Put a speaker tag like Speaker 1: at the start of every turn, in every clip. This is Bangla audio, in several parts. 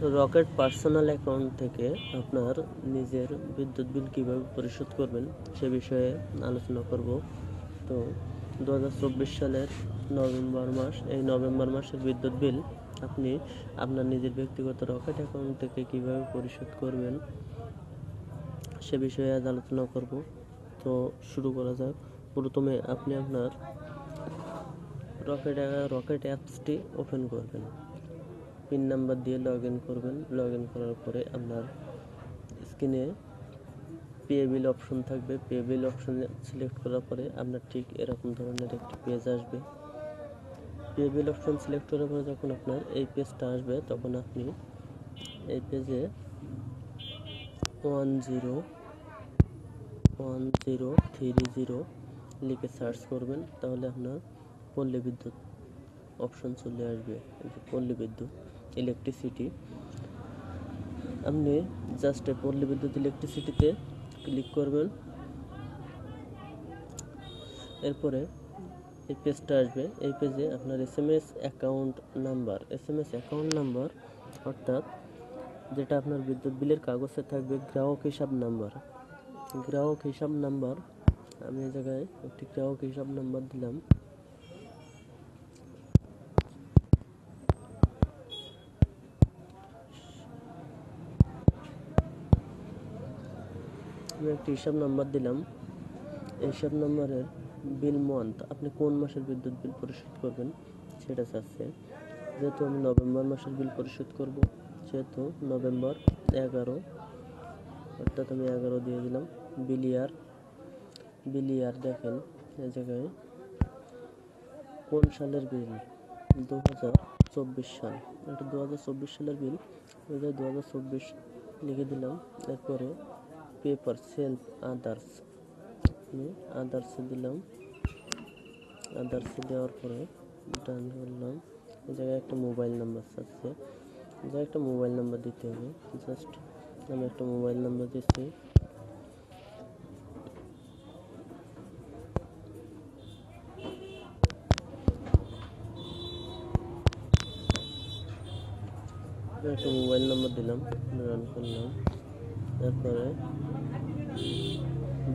Speaker 1: রকেট পার্সোনাল অ্যাকাউন্ট থেকে আপনার নিজের বিদ্যুৎ বিল কীভাবে পরিশোধ করবেন সে বিষয়ে আলোচনা করব। তো 2024 সালের নভেম্বর মাস, এই নভেম্বর মাসের বিদ্যুৎ বিল আপনি আপনার নিজের ব্যক্তিগত রকেট অ্যাকাউন্ট থেকে কীভাবে পরিশোধ করবেন সে বিষয়ে আজ আলোচনা করব। তো শুরু করা যাক। প্রথমে আপনি আপনার রকেট অ্যাপসটি ওপেন করবেন, পিন নাম্বার দিয়ে লগ ইন করবেন। লগ ইন করার পরে আপনার স্ক্রিনে পে বিল অপশন থাকবে। পে বিল অপশন সিলেক্ট করার পরে আপনার ঠিক এরকম ধরনের একটি পেজ আসবে। পে বিল অপশন সিলেক্ট করার পরে যখন আপনার এই পেজটা আসবে তখন আপনি এই পেজে 101030 লিখে সার্চ করবেন, তাহলে আপনার পল্লী বিদ্যুৎ অপশন চলে আসবে। পল্লী বিদ্যুৎ ইলেকট্রিসিটি, আপনি জাস্ট পল্লী বিদ্যুৎ ইলেকট্রিসিটিতে ক্লিক করবেন। এরপরে এই পেজটা আসবে। এই পেজে আপনার এসএমএস অ্যাকাউন্ট নাম্বার অর্থাৎ যেটা আপনার বিদ্যুৎ বিলের কাগজে থাকবে গ্রাহক হিসাব নাম্বার। আমি এই জায়গায় একটি গ্রাহক হিসাব নাম্বার দিলাম। এই হিসাব নাম্বারের বিল মান্থ, আপনি কোন মাসের বিদ্যুৎ বিল পরিশোধ করবেন সেটা চাচ্ছে। যেহেতু আমি নভেম্বর মাসের বিল পরিশোধ করব, সেহেতু নভেম্বর 11, অর্থাৎ আমি 11 দিয়ে দিলাম। বিল ইয়ার দেখেন এই জায়গায় কোন সালের বিল, 2024 সাল, এটা 2024 সালের বিল। 2024 লিখে দিলাম। এরপরে পেপার সেলফ আদার্স, আমি আদার্সে দিলাম। আদার্সে দেওয়ার পরে ডান করলাম। এই জায়গায় একটা মোবাইল নাম্বার চাচ্ছে, এই জায়গায় একটা মোবাইল নাম্বার দিতে হবে। জাস্ট আমি একটা মোবাইল নাম্বার দিচ্ছি। একটা মোবাইল নাম্বার দিলাম, রান করলাম। তারপরে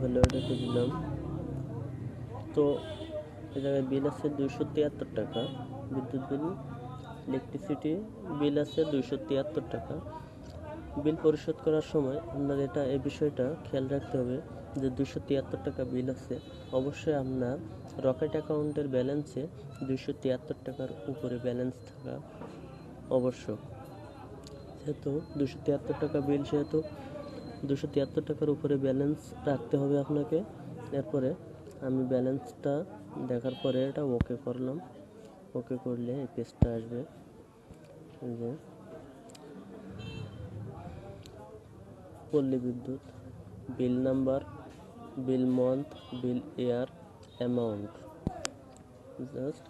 Speaker 1: ভ্যালিডিটি দিলাম। তো এই জায়গায় বিল আছে 273 টাকা, বিদ্যুৎ বিল ইলেকট্রিসিটি বিল আছে 273 টাকা। বিল পরিশোধ করার সময় আপনার এই বিষয়টা খেয়াল রাখতে হবে যে 273 টাকা বিল আছে, অবশ্যই আপনার রকেট অ্যাকাউন্টের ব্যালেন্সে 273 টাকার উপরে ব্যালেন্স থাকা আবশ্যক। যেহেতু 273 টাকা বিল, সেহেতু 273 টাকার উপরে ব্যালেন্স রাখতে হবে আপনাকে। এরপরে আমি ব্যালেন্সটা দেখার পরে এটা ওকে করলাম। ওকে করলে এই পেজটা আসবে, যে পল্লী বিদ্যুৎ বিল নাম্বার, বিল মান্থ, বিল ইয়ার, অ্যামাউন্ট। জাস্ট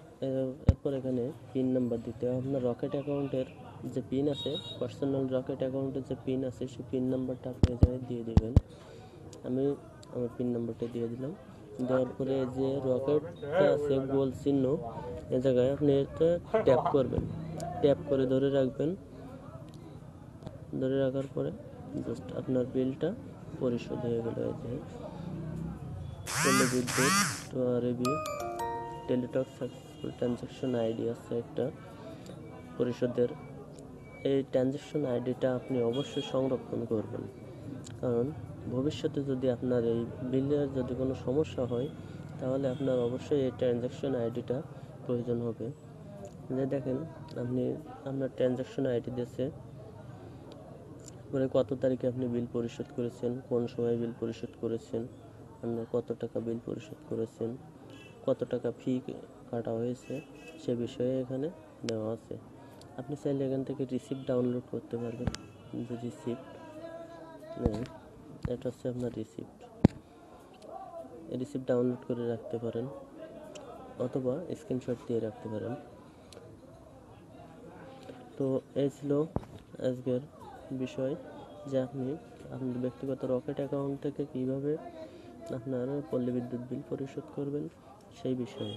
Speaker 1: এরপর এখানে পিন নাম্বার দিতে হবে। আপনার রকেট অ্যাকাউন্টের যে পিন আছে, পার্সোনাল রকেট অ্যাকাউন্টের যে পিন আছে, সেই পিন নাম্বারটা আপনি এখানে দিয়ে দেবেন। আমি আমার পিন নাম্বারটা দিয়ে দিলাম। দেওয়ার পরে যে রকেটটা আছে গোল চিহ্ন, এ জায়গায় আপনি এটা ট্যাপ করবেন। ট্যাপ করে ধরে রাখবেন। ধরে রাখার পরে জাস্ট আপনার বিলটা পরিশোধ হয়ে গেল। এই যে পল্লী বিদ্যুৎ টেলিটক সাকসেসফুল ট্রানজ্যাকশন আইডি আছে একটা পরিশোধের। এই ট্রানজ্যাকশন আইডিটা আপনি অবশ্যই সংরক্ষণ করবেন, কারণ ভবিষ্যতে যদি আপনার এই বিলের যদি কোনো সমস্যা হয় তাহলে আপনার অবশ্যই এই ট্রানজ্যাকশন আইডিটা প্রয়োজন হবে। যে দেখেন আপনি আপনার ট্রানজ্যাকশন আইডি দিয়েছে, মানে কত তারিখে আপনি বিল পরিশোধ করেছেন, কোন সময় বিল পরিশোধ করেছেন, আপনার কত টাকা বিল পরিশোধ করেছেন, কত টাকা ফি কাটা হয়েছে, সে বিষয়ে এখানে দেওয়া আছে। আপনি চাইলে এখান থেকে রিসিপ্ট ডাউনলোড করতে পারবেন। যে রিসিপ্ট, এটা হচ্ছে আপনার রিসিপ্ট ডাউনলোড করে রাখতে পারেন অথবা স্ক্রিনশট দিয়ে রাখতে পারেন। তো এই ছিল আজকের বিষয়, যে আপনি আপনার ব্যক্তিগত রকেট অ্যাকাউন্ট থেকে কীভাবে আপনার পল্লী বিদ্যুৎ বিল পরিশোধ করবেন সেই বিষয়ে।